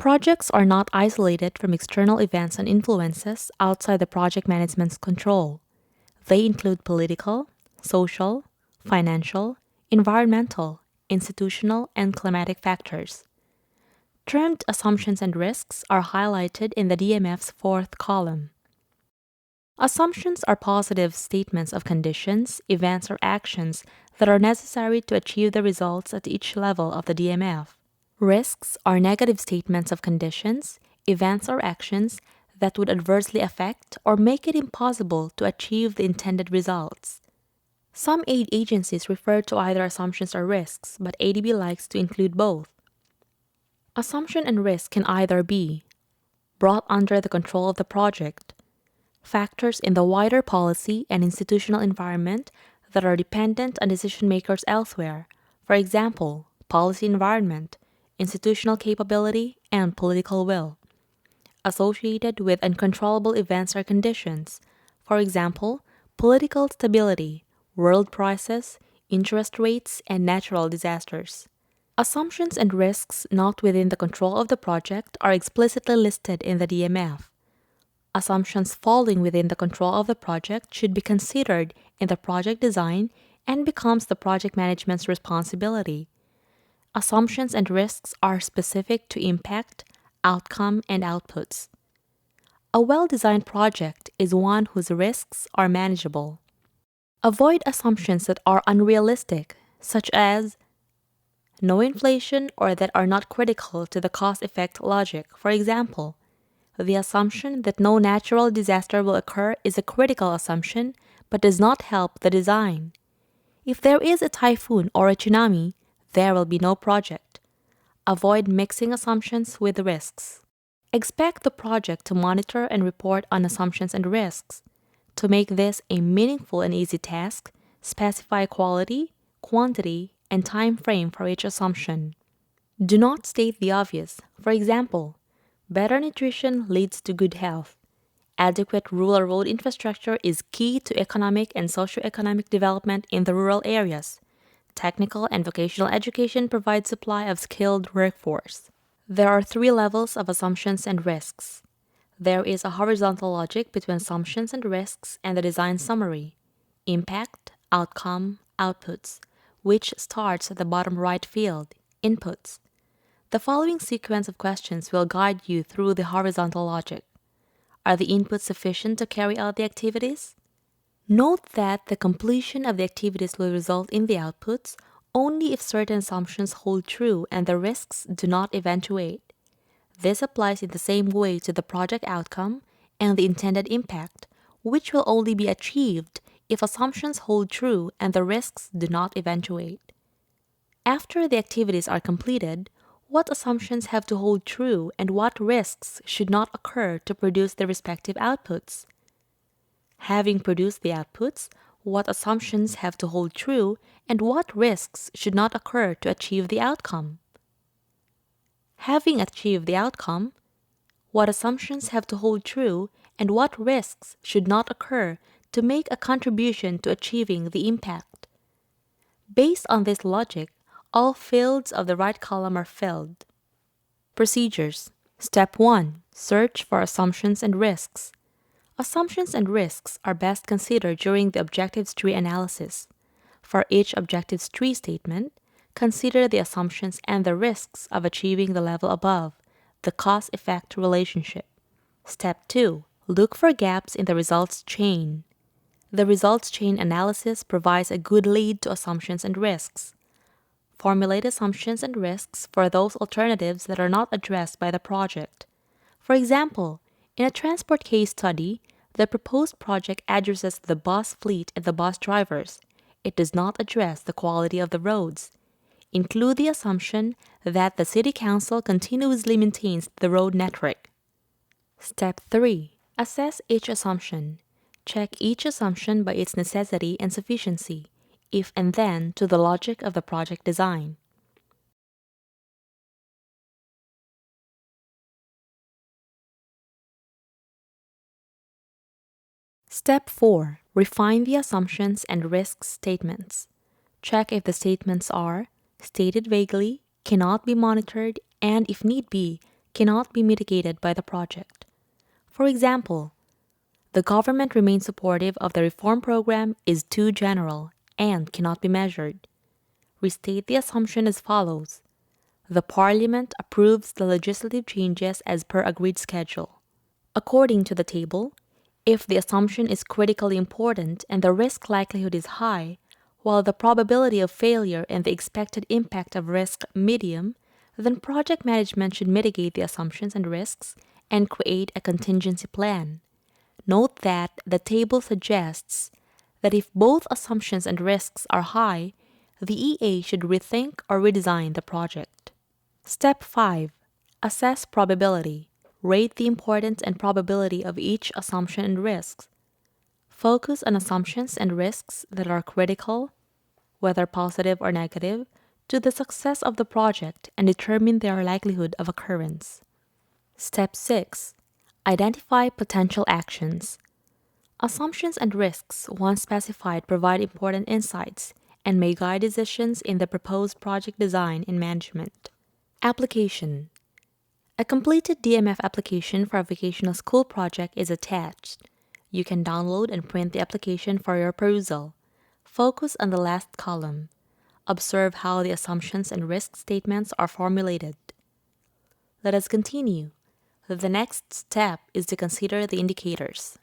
Projects are not isolated from external events and influences outside the project management's control. They include political, social, financial, environmental, institutional, and climatic factors. Termed assumptions and risks are highlighted in the DMF's fourth column. Assumptions are positive statements of conditions, events, or actions that are necessary to achieve the results at each level of the DMF. Risks are negative statements of conditions, events, or actions that would adversely affect or make it impossible to achieve the intended results. Some aid agencies refer to either assumptions or risks, but ADB likes to include both. Assumption and risk can either be brought under the control of the project, factors in the wider policy and institutional environment that are dependent on decision makers elsewhere, for example, policy environment, institutional capability, and political will. Associated with uncontrollable events or conditions, for example, political stability, world prices, interest rates, and natural disasters. Assumptions and risks not within the control of the project are explicitly listed in the DMF. Assumptions falling within the control of the project should be considered in the project design and becomes the project management's responsibility. Assumptions and risks are specific to impact, outcome, and outputs. A well-designed project is one whose risks are manageable. Avoid assumptions that are unrealistic, such as no inflation or that are not critical to the cause-effect logic. For example, the assumption that no natural disaster will occur is a critical assumption but does not help the design. If there is a typhoon or a tsunami, there will be no project. Avoid mixing assumptions with risks. Expect the project to monitor and report on assumptions and risks. To make this a meaningful and easy task, specify quality, quantity, and time frame for each assumption. Do not state the obvious. For example, better nutrition leads to good health. Adequate rural road infrastructure is key to economic and socioeconomic development in the rural areas. Technical and vocational education provides supply of skilled workforce. There are 3 levels of assumptions and risks. There is a horizontal logic between assumptions and risks and the design summary, impact, outcome, outputs, which starts at the bottom right field, inputs. The following sequence of questions will guide you through the horizontal logic. Are the inputs sufficient to carry out the activities? Note that the completion of the activities will result in the outputs only if certain assumptions hold true and the risks do not eventuate. This applies in the same way to the project outcome and the intended impact, which will only be achieved if assumptions hold true and the risks do not eventuate. After the activities are completed, what assumptions have to hold true and what risks should not occur to produce the respective outputs? Having produced the outputs, what assumptions have to hold true and what risks should not occur to achieve the outcome? Having achieved the outcome, what assumptions have to hold true and what risks should not occur to make a contribution to achieving the impact? Based on this logic, all fields of the right column are filled. Procedures. Step 1. Search for assumptions and risks. Assumptions and risks are best considered during the objectives tree analysis. For each objectives tree statement, consider the assumptions and the risks of achieving the level above, the cause-effect relationship. Step 2. Look for gaps in the results chain. The results chain analysis provides a good lead to assumptions and risks. Formulate assumptions and risks for those alternatives that are not addressed by the project. For example, in a transport case study, the proposed project addresses the bus fleet and the bus drivers. It does not address the quality of the roads. Include the assumption that the City Council continuously maintains the road network. Step 3. Assess each assumption. Check each assumption by its necessity and sufficiency, if and then to the logic of the project design. Step 4. Refine the assumptions and risks statements. Check if the statements are stated vaguely, cannot be monitored, and if need be, cannot be mitigated by the project. For example, the government remains supportive of the reform program is too general and cannot be measured. Restate the assumption as follows. The Parliament approves the legislative changes as per agreed schedule. According to the table, if the assumption is critically important and the risk likelihood is high, while the probability of failure and the expected impact of risk medium, then project management should mitigate the assumptions and risks and create a contingency plan. Note that the table suggests that if both assumptions and risks are high, the EA should rethink or redesign the project. Step 5. Assess probability. Rate the importance and probability of each assumption and risks. Focus on assumptions and risks that are critical, whether positive or negative, to the success of the project and determine their likelihood of occurrence. Step 6. Identify potential actions. Assumptions and risks, once specified, provide important insights and may guide decisions in the proposed project design and management. Application. A completed DMF application for a vocational school project is attached. You can download and print the application for your perusal. Focus on the last column. Observe how the assumptions and risk statements are formulated. Let us continue. The next step is to consider the indicators.